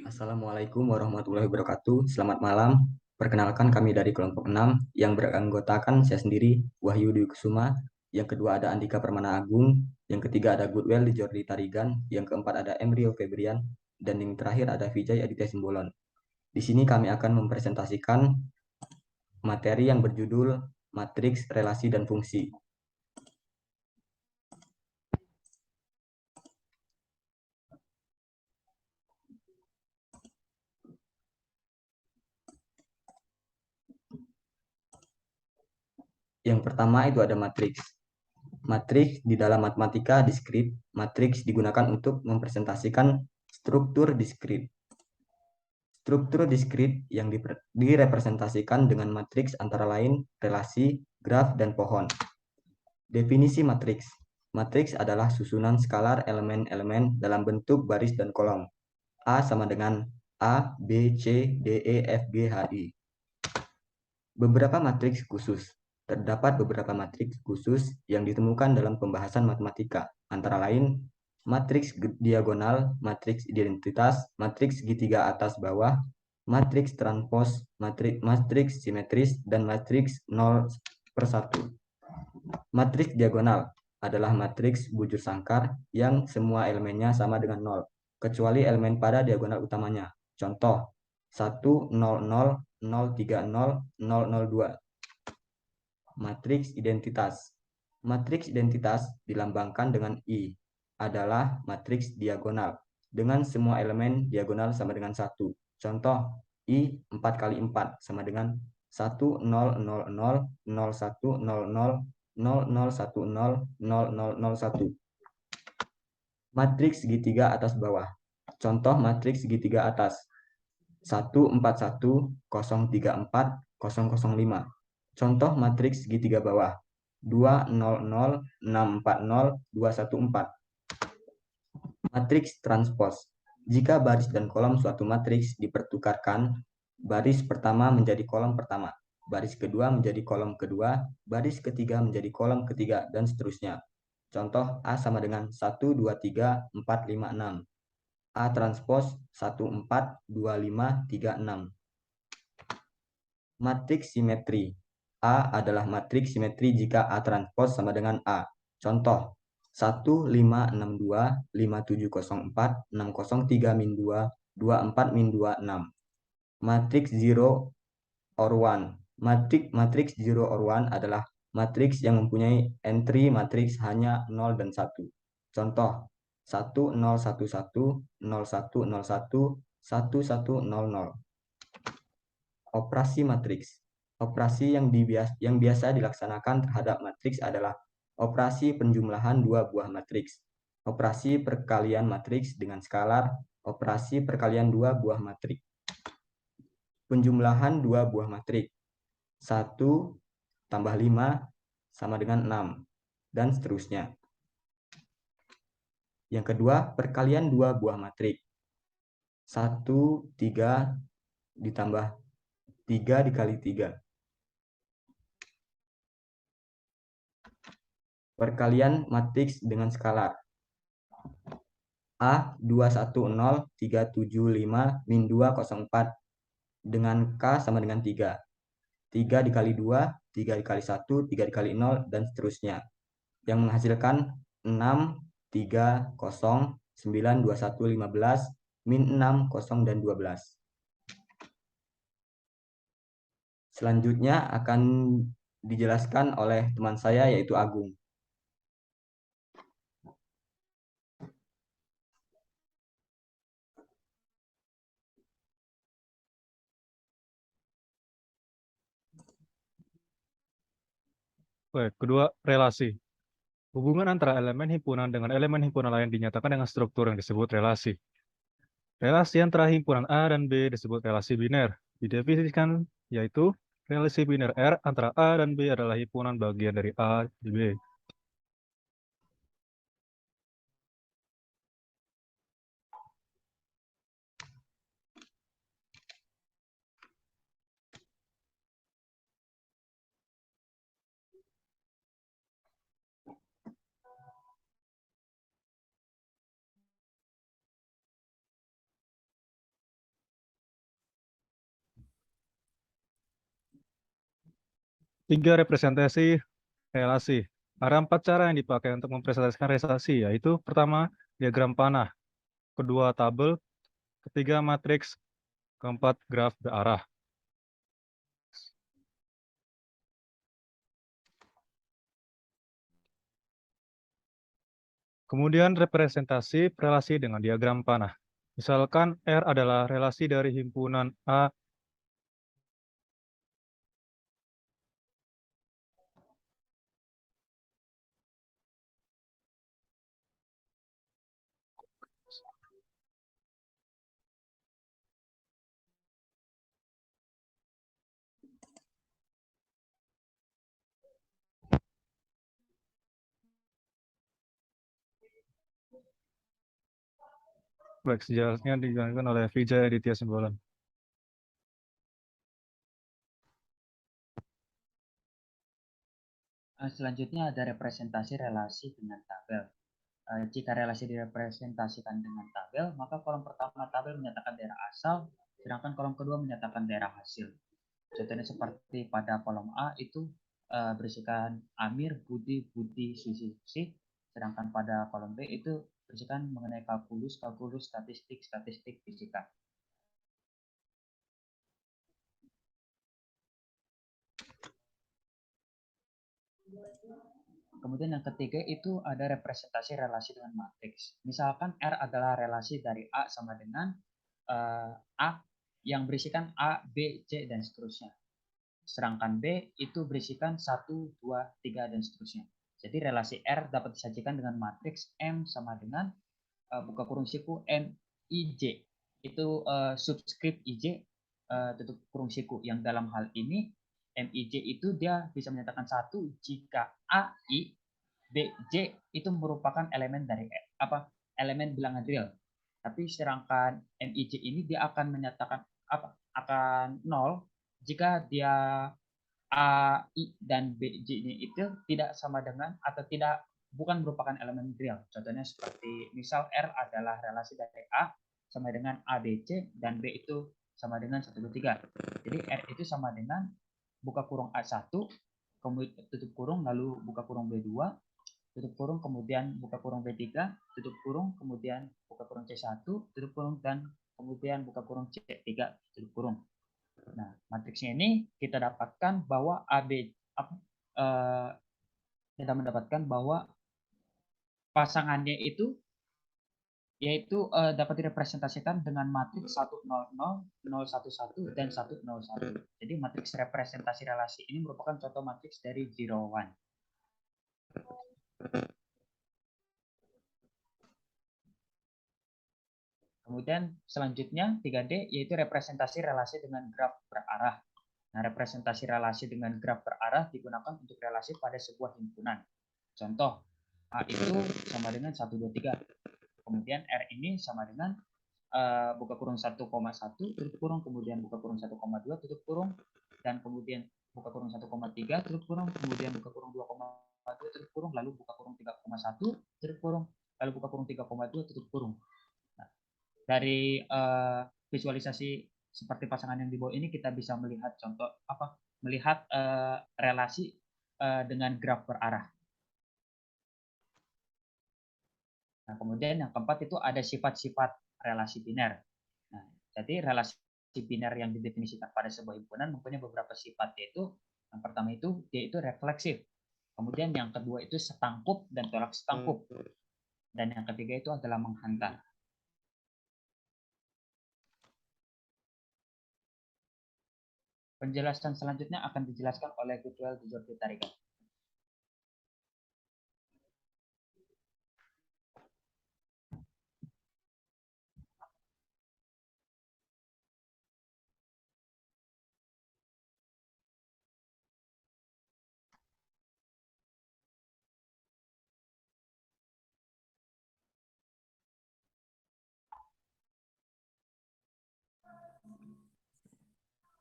Assalamualaikum warahmatullahi wabarakatuh. Selamat malam. Perkenalkan kami dari kelompok 6 yang beranggotakan saya sendiri, Wahyu Dwi Kusuma. Yang kedua ada Andika Permana Agung. Yang ketiga ada Goodwill Jordi Tarigan. Yang keempat ada Emrio Febrian. Dan yang terakhir ada Vijay Aditya Simbolon. Di sini kami akan mempresentasikan materi yang berjudul Matriks, Relasi, dan Fungsi. Yang pertama itu ada matriks. Matriks di dalam matematika diskrit, matriks digunakan untuk mempresentasikan struktur diskrit. Struktur diskrit yang direpresentasikan dengan matriks antara lain relasi, graf, dan pohon. Definisi matriks. Matriks adalah susunan skalar elemen-elemen dalam bentuk baris dan kolom. A sama dengan A, B, C, D, E, F, G, H, I. Beberapa matriks khusus. Terdapat beberapa matriks khusus yang ditemukan dalam pembahasan matematika, antara lain matriks diagonal, matriks identitas, matriks segitiga atas bawah, matriks transpos, matriks simetris, dan matriks 0/1. Matriks diagonal adalah matriks bujur sangkar yang semua elemennya sama dengan 0, kecuali elemen pada diagonal utamanya. Contoh, 1, 0, 0, 0, 3, 0, 0, 0, 2. Matriks identitas. Matriks identitas dilambangkan dengan I, adalah matriks diagonal dengan semua elemen diagonal sama dengan 1. Contoh, I 4 kali 4 sama dengan 1, 0, 0, 0, 0, 1, 0, 0, 0, 0, 1, 0, 0, 0, 0, 1. Matriks segitiga atas bawah. Contoh matriks segitiga atas. 1, 4, 1, 0, 3, 4, 0, 0, 5. Contoh matriks segitiga bawah. 2, 0, 0, 6, 4, 0, 2, 1, 4. Matriks transpos. Jika baris dan kolom suatu matriks dipertukarkan, baris pertama menjadi kolom pertama, baris kedua menjadi kolom kedua, baris ketiga menjadi kolom ketiga, dan seterusnya. Contoh A sama dengan 1, 2, 3, 4, 5, 6. A transpos 1, 4, 2, 5, 3, 6. Matriks simetri. A adalah matriks simetri jika A transpos sama dengan A. Contoh, 1, 5, 6, 2, 5, 7, 0, 4, 6, 0, 3, min 2, 2, 4, min 2, 6. Matriks 0 or 1. Matriks 0 or 1 adalah matriks yang mempunyai entry matriks hanya 0 dan 1. Contoh, 1, 0, 1, 1, 0, 1, 0, 1, 1, 1, 0, 0. Operasi matriks. Operasi yang biasa dilaksanakan terhadap matriks adalah operasi penjumlahan dua buah matriks, operasi perkalian matriks dengan skalar, operasi perkalian dua buah matriks, penjumlahan dua buah matriks, 1 tambah 5 sama dengan 6, dan seterusnya. Yang kedua, perkalian dua buah matriks. 1, 3 ditambah 3 dikali 3. Perkalian matriks dengan skalar. A 210 375 min 204 dengan K sama dengan 3. 3 dikali 2, 3 dikali 1, 3 dikali 0, dan seterusnya. Yang menghasilkan 6, 3, 0, 9, 21, 15, min 6, 0, dan 12. Selanjutnya akan dijelaskan oleh teman saya yaitu Agung. Baik, kedua, relasi. Hubungan antara elemen himpunan dengan elemen himpunan lain dinyatakan dengan struktur yang disebut relasi. Relasi antara himpunan A dan B disebut relasi biner. Didefinisikan yaitu relasi biner R antara A dan B adalah himpunan bagian dari A di B. 3 representasi relasi. Ada 4 cara yang dipakai untuk mempresentasikan relasi, yaitu pertama, diagram panah, kedua, tabel, ketiga, matriks, keempat, graf berarah. Kemudian representasi relasi dengan diagram panah. Misalkan R adalah relasi dari himpunan A baik, sejelasnya dijalankan oleh Vijay Aditya Simbolan. Selanjutnya ada representasi relasi dengan tabel. Jika relasi direpresentasikan dengan tabel, maka kolom pertama tabel menyatakan daerah asal, sedangkan kolom kedua menyatakan daerah hasil. Contohnya seperti pada kolom A itu berisikan Amir, Budi, Susi, sedangkan pada kolom B itu berisikan mengenai kalkulus, statistik, fisika. Kemudian yang ketiga itu ada representasi relasi dengan matriks. Misalkan R adalah relasi dari A sama dengan A yang berisikan A, B, C, dan seterusnya. Sedangkan B itu berisikan 1, 2, 3, dan seterusnya. Jadi relasi R dapat disajikan dengan matriks M sama dengan buka kurung siku M, I, J. Itu subskrip IJ tutup kurung siku. Yang dalam hal ini MIJ itu dia bisa menyatakan 1 jika AI, BJ itu merupakan elemen dari elemen bilangan real. Tapi sedangkan MIJ ini dia akan menyatakan akan 0 jika dia A, I, dan BJ-nya itu tidak sama dengan atau bukan merupakan elemen real. Contohnya seperti misal R adalah relasi dari A sama dengan ABC dan B itu sama dengan 1, 2, 3. Jadi R itu sama dengan buka kurung A1, kemudian tutup kurung, lalu buka kurung B2, tutup kurung, kemudian buka kurung B3, tutup kurung, kemudian buka kurung C1, tutup kurung, dan kemudian buka kurung C3, tutup kurung. Nah, matriksnya ini kita dapatkan bahwa kita mendapatkan bahwa pasangannya itu yaitu dapat direpresentasikan dengan matriks 100, 011, dan 101. Jadi matriks representasi relasi ini merupakan contoh matriks dari 01. Kemudian selanjutnya 3D yaitu representasi relasi dengan graf berarah. Nah, representasi relasi dengan graf berarah digunakan untuk relasi pada sebuah himpunan. Contoh, A itu sama dengan 1, 2, 3. Kemudian R ini sama dengan buka kurung 1,1 tutup kurung, kemudian buka kurung 1,2 tutup kurung, dan kemudian buka kurung 1,3 tutup kurung, kemudian buka kurung 2,2 tutup kurung, lalu buka kurung 3,1 tutup kurung, lalu buka kurung 3,2 tutup kurung. Nah, dari visualisasi seperti pasangan yang di bawah ini kita bisa melihat contoh melihat relasi dengan graf berarah. Nah, kemudian yang keempat itu ada sifat-sifat relasi biner. Nah, jadi relasi biner yang didefinisikan pada sebuah himpunan mempunyai beberapa sifat, yaitu yang pertama itu dia itu refleksif. Kemudian yang kedua itu setangkup dan tolak setangkup. Dan yang ketiga itu adalah menghantar. Penjelasan selanjutnya akan dijelaskan oleh Goodwill Jordi Tarigan.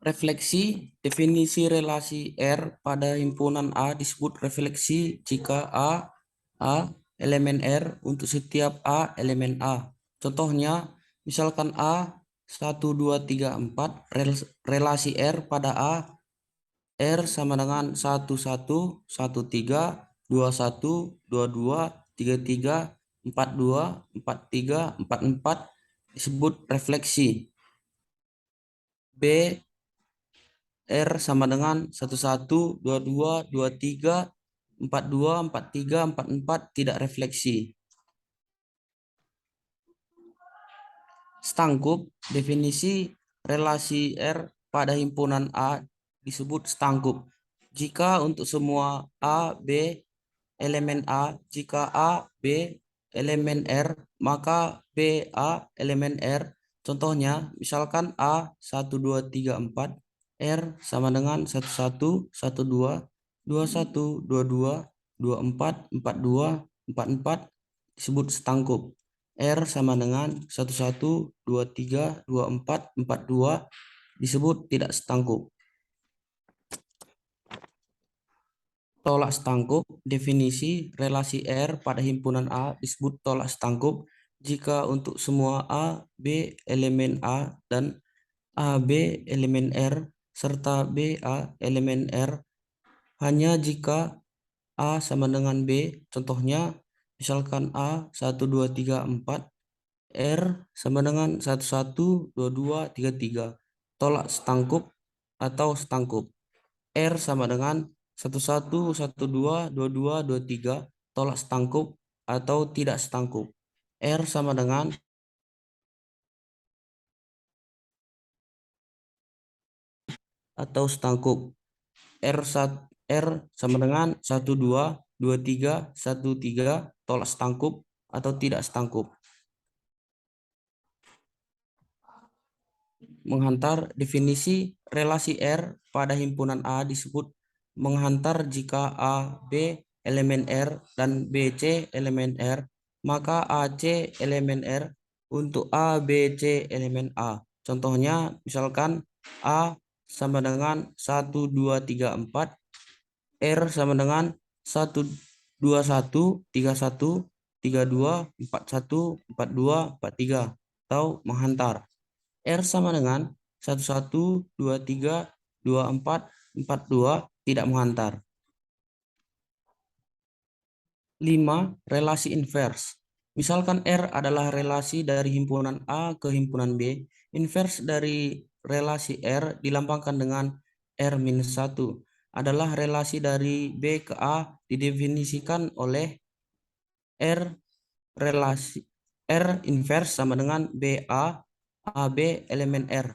Refleksi, definisi relasi R pada himpunan A disebut refleksi jika A elemen R untuk setiap A elemen A. Contohnya, misalkan A 1, 2, 3, 4, relasi R pada A R sama dengan 11, 13, 21, 22, 33, 42, 43, 44 disebut refleksi. B, R sama dengan 11, 22, 23, 42, 43, 44 tidak refleksi. Stangkup, definisi relasi R pada himpunan A disebut stangkup. Jika untuk semua A, B, elemen A, jika A, B, elemen R, maka B, A, elemen R. Contohnya, misalkan A, 1, 2, 3, 4, R sama dengan 11, 12, 21, 22, 24, 42, 44 disebut stangkup. R sama dengan 11, 23, 24, 42 disebut tidak stangkup. Tolak stangkup, definisi relasi R pada himpunan A disebut tolak stangkup jika untuk semua A, B elemen A dan AB elemen R serta BA elemen R hanya jika A sama dengan B. Contohnya misalkan A 1, 2, 3, 4, R sama dengan 1, 1, 2, 2, 3, 3. Tolak stangkup atau stangkup. R sama dengan 1, 1, 1, 2, 2, 2, 2, 3. Tolak stangkup atau tidak stangkup. R sama dengan atau stangkup. R sama dengan 1, 2, 2, 3, 1, 3. Tolak stangkup atau tidak stangkup. Menghantar, definisi relasi R pada himpunan A disebut menghantar jika A, B elemen R dan B, C elemen R, maka AC elemen R untuk A, B, C elemen A. Contohnya misalkan A sama dengan 1, 2, 3, 4, R sama dengan 1, 2, 1, 3, 1, 3, 2, 4, 1, 4, 2, 4, 3 atau menghantar. R sama dengan 1, 1, 2, 3, 2, 4, 4, 2 tidak menghantar. 5. Relasi invers. Misalkan R adalah relasi dari himpunan A ke himpunan B, invers dari relasi R dilambangkan dengan R-1 adalah relasi dari B ke A didefinisikan oleh R relasi R invers sama dengan BA AB elemen R.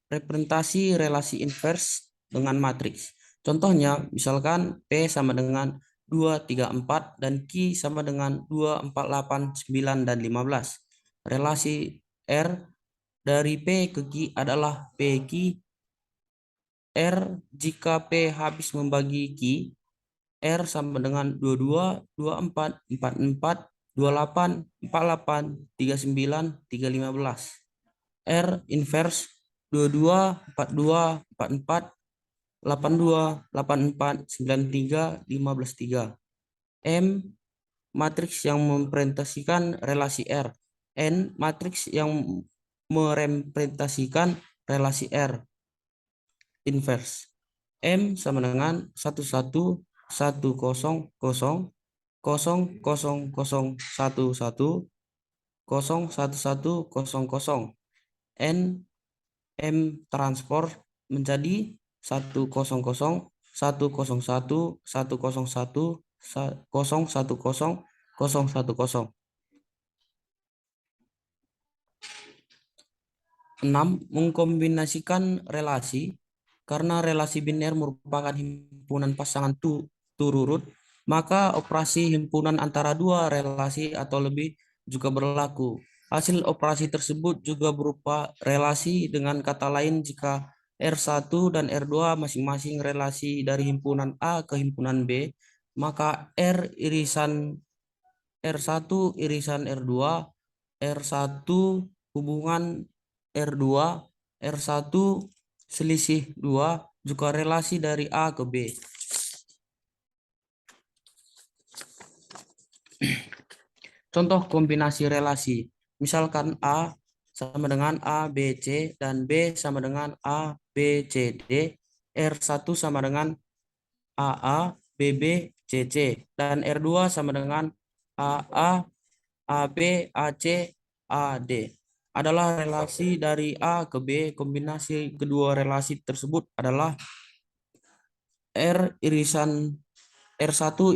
Representasi relasi invers dengan matriks. Contohnya, misalkan P sama dengan 2, 3, 4 dan Q sama dengan 2, 4, 8, 9, dan 15. Relasi R dari P ke Q adalah PQ. R jika P habis membagi Q, R sama dengan 22, 24, 44, 28, 48, 39, 315. R inverse 22, 42, 44, 82, 84, 93, 15, 3. M matriks yang merepresentasikan relasi R. N matriks yang merepresentasikan relasi R inverse. M sama dengan 11, 100, 0, 0, 0, 0, 0, 11, 0, 11, 00. N M transport menjadi 100, 101, 101, 110, 010, 010. 6. Mengkombinasikan relasi. Karena relasi biner merupakan himpunan pasangan tururut, maka operasi himpunan antara dua relasi atau lebih juga berlaku. Hasil operasi tersebut juga berupa relasi, dengan kata lain jika R1 dan R2 masing-masing relasi dari himpunan A ke himpunan B, maka R irisan R1 irisan R2, R1 hubungan R2, R1 selisih 2 juga relasi dari A ke B. Contoh kombinasi relasi. Misalkan A sama dengan A, B, C, dan B sama dengan A, B, C, D, R1 sama dengan AA, BB, CC, dan R2 sama dengan AA, AB, AC, AD. Adalah relasi dari A ke B. Kombinasi kedua relasi tersebut adalah R1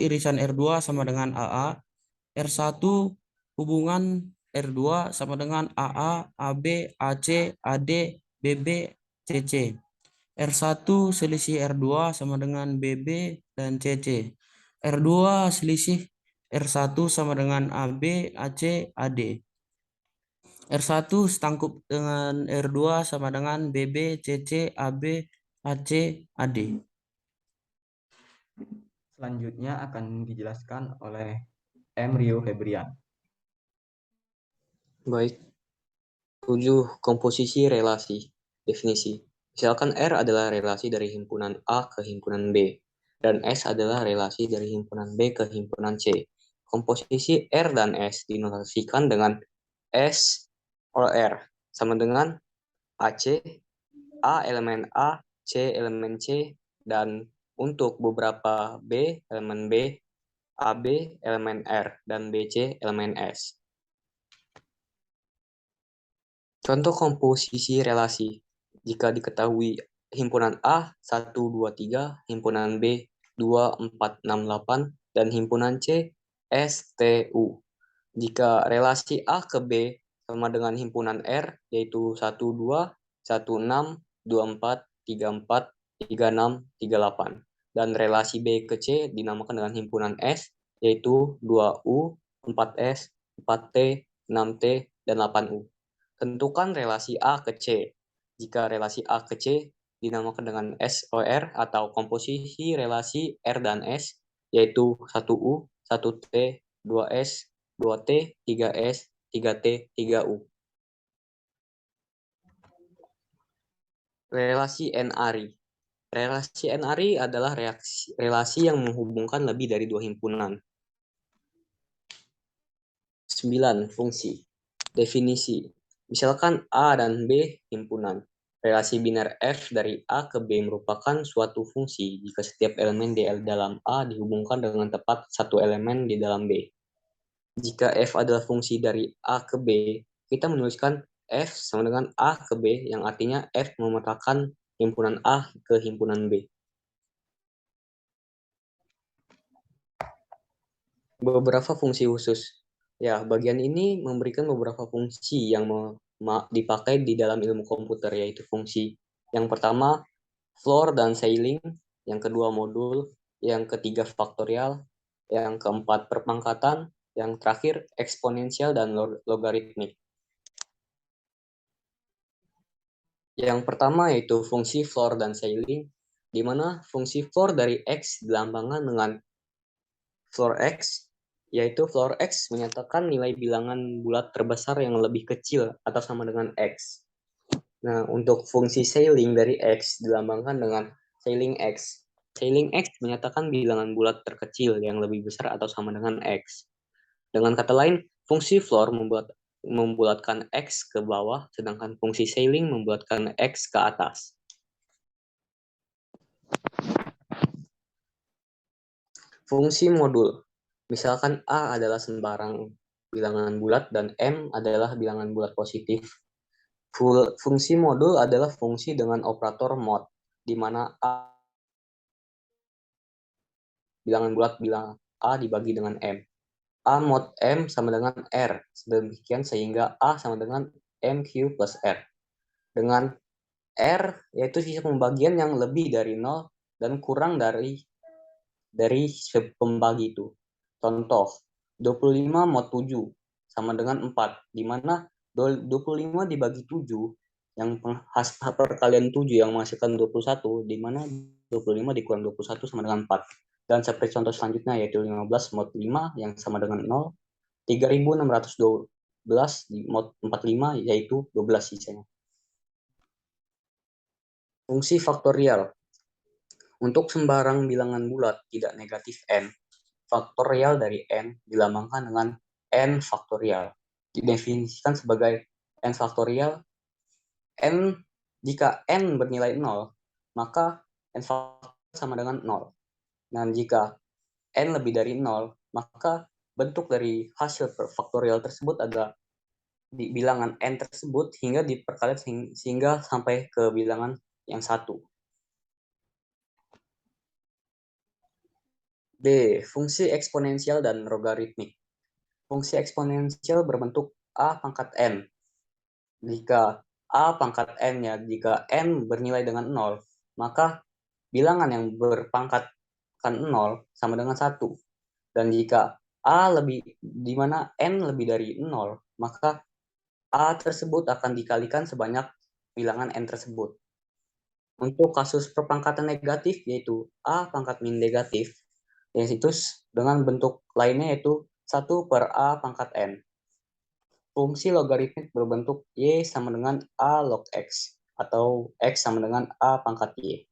irisan R2 sama dengan AA, R1 hubungan R2 sama dengan AA, AB, AC, AD, BB, CC. R1 selisih R2 sama dengan BB dan CC. R2 selisih R1 sama dengan AB, AC, AD. R1 setangkup dengan R2 sama dengan BB, CC, AB, AC, AD. Selanjutnya akan dijelaskan oleh M. Rio Febrian. Baik, 7. Komposisi relasi. Definisi. Misalkan R adalah relasi dari himpunan A ke himpunan B, dan S adalah relasi dari himpunan B ke himpunan C. Komposisi R dan S dinotasikan dengan S or R, sama dengan AC, A elemen A, C elemen C, dan untuk beberapa B elemen B, AB elemen R, dan BC elemen S. Contoh komposisi relasi. Jika diketahui himpunan A 1, 2, 3, himpunan B 2, 4, 6, 8, dan himpunan C S, T, U. Jika relasi A ke B sama dengan himpunan R, yaitu 1, 2, 1, 6, 2, 4, 3, 4, 3, 6, 3, 8. Dan relasi B ke C dinamakan dengan himpunan S, yaitu 2U, 4S, 4T, 6T, dan 8U. Tentukan relasi A ke C. Jika relasi A ke C dinamakan dengan SOR atau komposisi relasi R dan S, yaitu 1U, 1T, 2S, 2T, 3S, 3T, 3U. Relasi N-ARI. Relasi N-ARI adalah relasi yang menghubungkan lebih dari dua himpunan. 9. Fungsi. Definisi. Misalkan A dan B himpunan. Relasi biner F dari A ke B merupakan suatu fungsi jika setiap elemen di dalam A dihubungkan dengan tepat satu elemen di dalam B. Jika F adalah fungsi dari A ke B, kita menuliskan F sama dengan A ke B, yang artinya F memetakan himpunan A ke himpunan B. Beberapa fungsi khusus. Ya, bagian ini memberikan beberapa fungsi yang dipakai di dalam ilmu komputer, yaitu fungsi yang pertama floor dan ceiling, yang kedua modul, yang ketiga faktorial, yang keempat perpangkatan, yang terakhir eksponensial dan logaritmik. Yang pertama yaitu fungsi floor dan ceiling, di mana fungsi floor dari X dilambangkan dengan floor X, yaitu floor X menyatakan nilai bilangan bulat terbesar yang lebih kecil atau sama dengan X. Nah, untuk fungsi ceiling dari X dilambangkan dengan ceiling X. Ceiling X menyatakan bilangan bulat terkecil yang lebih besar atau sama dengan X. Dengan kata lain, fungsi floor membulatkan X ke bawah, sedangkan fungsi ceiling membulatkan X ke atas. Fungsi modul. Misalkan A adalah sembarang bilangan bulat dan M adalah bilangan bulat positif. Fungsi modul adalah fungsi dengan operator mod, di mana A bilangan bulat bilangan A dibagi dengan M. A mod M sama dengan R, sedemikian sehingga A sama dengan MQ plus R. Dengan R, yaitu sisa pembagian yang lebih dari 0 dan kurang dari pembagi itu. Contoh, 25 mod 7 sama dengan 4, di mana 25 dibagi 7, yang perkalian 7 yang menghasilkan 21, di mana 25 dikurang 21 sama dengan 4. Dan seperti contoh selanjutnya yaitu 15 mod 5 yang sama dengan 0, 3612 di mod 45 yaitu 12 sisanya. Fungsi faktorial. Untuk sembarang bilangan bulat tidak negatif n, faktorial dari n dilambangkan dengan n faktorial. Didefinisikan sebagai n faktorial, jika n bernilai 0, maka n faktorial sama dengan 0. Dan jika n lebih dari 0, maka bentuk dari hasil faktorial tersebut adalah di bilangan n tersebut hingga diperkali sehingga sampai ke bilangan yang 1. B. Fungsi eksponensial dan logaritmik. Fungsi eksponensial berbentuk a pangkat n. Jika a pangkat n-nya, jika n bernilai dengan 0, maka bilangan yang berpangkatkan 0 sama dengan 1. Dan jika di mana n lebih dari 0, maka a tersebut akan dikalikan sebanyak bilangan n tersebut. Untuk kasus perpangkatan negatif, yaitu a pangkat min negatif, yaitu dengan bentuk lainnya yaitu 1 per a pangkat n. Fungsi logaritmik berbentuk y sama dengan a log x, atau x sama dengan a pangkat y.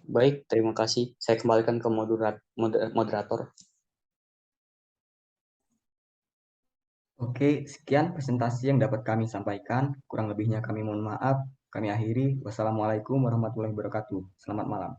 Baik, terima kasih. Saya kembalikan ke moderator. Oke, sekian presentasi yang dapat kami sampaikan. Kurang lebihnya kami mohon maaf. Kami akhiri. Wassalamualaikum warahmatullahi wabarakatuh. Selamat malam.